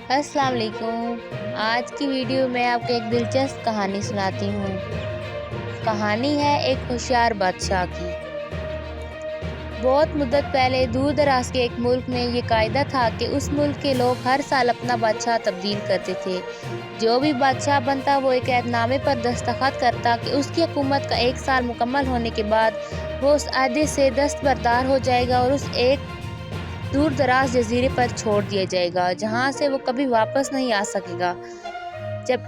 अस्सलाम वालेकुम। आज की वीडियो में आपको एक दिलचस्प कहानी सुनाती हूँ। कहानी है एक होशियार बादशाह की। बहुत मुद्दत पहले दूर दराज के एक मुल्क में ये कायदा था कि उस मुल्क के लोग हर साल अपना बादशाह तब्दील करते थे। जो भी बादशाह बनता वो एक ऐतनामे पर दस्तखत करता कि उसकी हुकूमत का 1 साल मुकम्मल होने के बाद वो उस अहदे से दस्तबरदार हो जाएगा और उस एक दूर दराज जजीरे पर छोड़ दिया जाएगा जहाँ से वो कभी वापस नहीं आ सकेगा। जब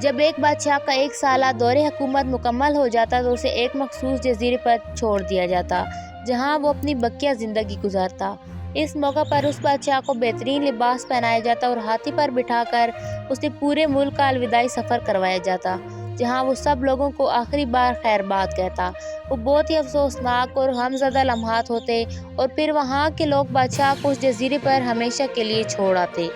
जब एक बादशाह का 1 साला दौरे हुकूमत मुकम्मल हो जाता तो उसे एक मखसूस जजीरे पर छोड़ दिया जाता जहाँ वो अपनी बकिया ज़िंदगी गुजारता। इस मौका पर उस बादशाह को बेहतरीन लिबास पहनाया जाता और हाथी पर बिठाकर उसे पूरे मुल्क का अलविदाई सफ़र करवाया जाता जहाँ वो सब लोगों को आखिरी बार खैरबाद कहता। वो बहुत ही अफसोसनाक और गमज़दा लम्हात होते और फिर वहाँ के लोग बादशाह को उस जजीरे पर हमेशा के लिए छोड़ आते।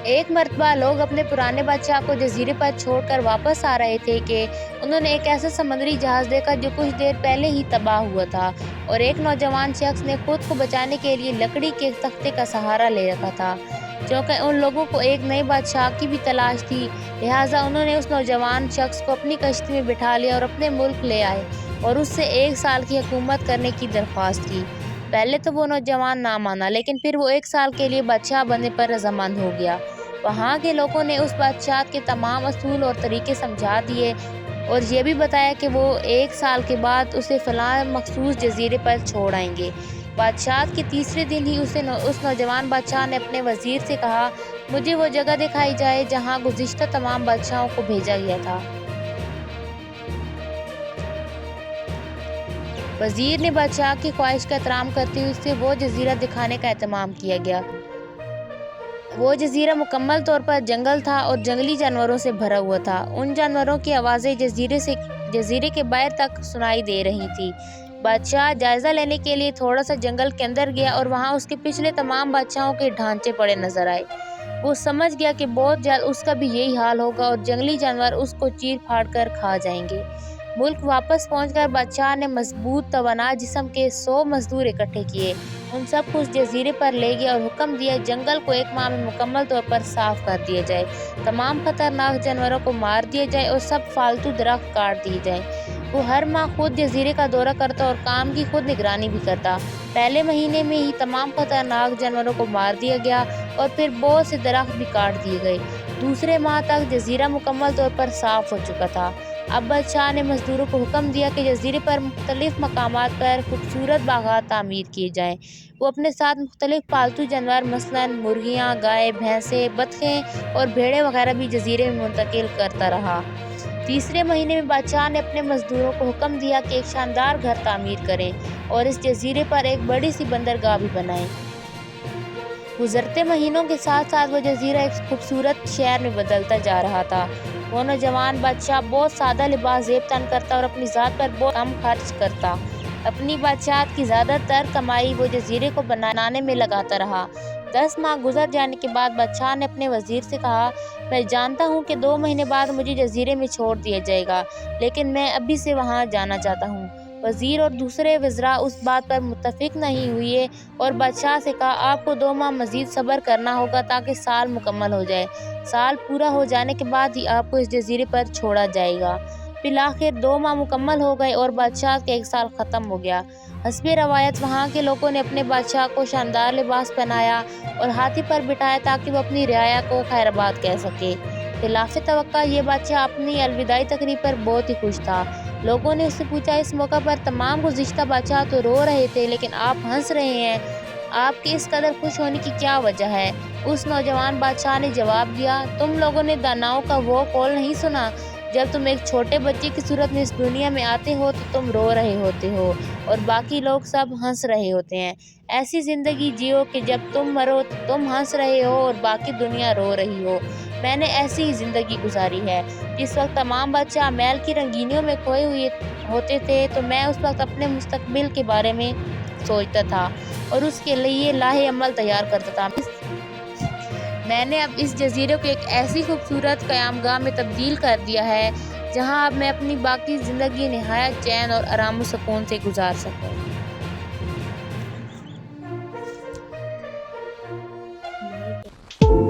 एक मर्तबा लोग अपने पुराने बादशाह को जजीरे पर छोड़कर वापस आ रहे थे कि उन्होंने एक ऐसा समुद्री जहाज़ देखा जो कुछ देर पहले ही तबाह हुआ था और एक नौजवान शख्स ने खुद को बचाने के लिए लकड़ी के तख्ते का सहारा ले रखा था। क्योंकि उन लोगों को एक नए बादशाह की भी तलाश थी, लिहाजा उन्होंने उस नौजवान शख्स को अपनी कश्ती में बिठा लिया और अपने मुल्क ले आए और उससे 1 साल की हुकूमत करने की दरख्वास्त की। पहले तो वो नौजवान ना माना, लेकिन फिर वो 1 साल के लिए बादशाह बनने पर रजामंद हो गया। वहाँ के लोगों ने उस बादशाह के तमाम असूल और तरीके समझा दिए और ये भी बताया कि वो 1 साल के बाद उसे फ़लाँ मखसूस जजीरे पर छोड़ आएंगे। बादशाह के तीसरे दिन ही उस नौजवान बादशाह ने अपने वज़ीर से कहा, मुझे वो जगह दिखाई जाए जहाँ गुज़िश्ता तमाम बादशाहों को भेजा गया था। वज़ीर ने बादशाह की ख्वाहिश का एहतराम करते हुए उससे वो जजीरा दिखाने का एहतमाम किया गया। वो जजीरा मुकम्मल तौर पर जंगल था और जंगली जानवरों से भरा हुआ था। उन जानवरों की आवाज़ें जजीरे के बाहर तक सुनाई दे रही थी। बादशाह जायज़ा लेने के लिए थोड़ा सा जंगल के अंदर गया और वहाँ उसके पिछले तमाम बादशाहों के ढांचे पड़े नजर आए। वो समझ गया कि बहुत जल्द उसका भी यही हाल होगा और जंगली जानवर उसको चीर फाड़ कर खा जाएंगे। मुल्क वापस पहुंचकर बादशाह ने मजबूत तवाना जिस्म के 100 मजदूर इकट्ठे किए, उन सब को उस जजीरे पर ले गया और हुक्म दिया जंगल को 1 माह में मुकम्मल तौर पर साफ कर दिया जाए, तमाम खतरनाक जानवरों को मार दिया जाए और सब फालतू दरख्त काट दिए जाए। वो हर माह खुद जजीरे का दौरा करता और काम की खुद निगरानी भी करता। पहले महीने में ही तमाम खतरनाक जानवरों को मार दिया गया और फिर बहुत से दरख्त भी काट दिए गए। दूसरे माह तक जजीरा मुकम्मल तौर पर साफ हो चुका था। अब बादशाह ने मजदूरों को हुक्म दिया कि जजीरे पर मुख्तलिफ मकामात पर खूबसूरत बागात तामीर किए जाएँ। वो अपने साथ मुख्तलिफ पालतू जानवर मसलन मुर्गियाँ, गाय, भैंसें, बतखें और भेड़ें वगैरह भी जजीरे में मुंतकिल करता रहा। तीसरे महीने में बादशाह ने अपने मजदूरों को हुक्म दिया कि एक शानदार घर तामीर करें और इस जजीरे पर एक बड़ी सी बंदरगाह भी बनाएं। गुजरते महीनों के साथ साथ वो जजीरा एक खूबसूरत शहर में बदलता जा रहा था। वो नौजवान बादशाह बहुत सादा लिबास ज़ेब तन करता और अपनी ज़ात पर बहुत कम खर्च करता। अपनी बादशाहत की ज़्यादातर कमाई वो जजीरे को बनाने में लगाता रहा। 10 माह गुजर जाने के बाद बादशाह ने अपने वज़ीर से कहा, मैं जानता हूँ कि 2 महीने बाद मुझे जजीरे में छोड़ दिया जाएगा, लेकिन मैं अभी से वहाँ जाना चाहता हूँ। वज़ीर और दूसरे वज़रा उस बात पर मुत्तफिक नहीं हुए और बादशाह से कहा, आपको 2 माह मज़ीद सब्र करना होगा ताकि साल मुकम्मल हो जाए। साल पूरा हो जाने के बाद ही आपको इस जजीरे पर छोड़ा जाएगा। फिर आखिर 2 माह मुकम्मल हो गए और बादशाह का 1 साल ख़त्म हो गया। हस्बे रवायत वहाँ के लोगों ने अपने बादशाह को शानदार लिबास पहनाया और हाथी पर बिठाया ताकि वो अपनी रियाया को खैरबाद कह सके। खिलाफ तवक्का ये बादशाह अपनी अलविदाई तकरीब पर बहुत ही खुश था। लोगों ने उससे पूछा, इस मौका पर तमाम गुज़िश्ता बादशाह तो रो रहे थे लेकिन आप हंस रहे हैं, आपके इस कदर खुश होने की क्या वजह है? उस नौजवान बादशाह ने जवाब दिया, तुम लोगों ने दानाओं का वो कौल नहीं सुना, जब तुम एक छोटे बच्चे की सूरत में इस दुनिया में आते हो तो तुम रो रहे होते हो और बाकी लोग सब हंस रहे होते हैं। ऐसी ज़िंदगी जियो कि जब तुम मरो तो तुम हंस रहे हो और बाकी दुनिया रो रही हो। मैंने ऐसी ही ज़िंदगी गुजारी है। जिस वक्त तमाम बादशाह महल की रंगीनियों में खोए हुए होते थे तो मैं उस वक्त अपने मुस्तकबिल के बारे में सोचता था और उसके लिए लाहे अमल तैयार करता था। मैंने अब इस जजीरे को एक ऐसी खूबसूरत क़यामगाह में तब्दील कर दिया है जहां अब मैं अपनी बाकी ज़िंदगी नहायत चैन और आराम व सुकून से गुजार सकूं। ہے۔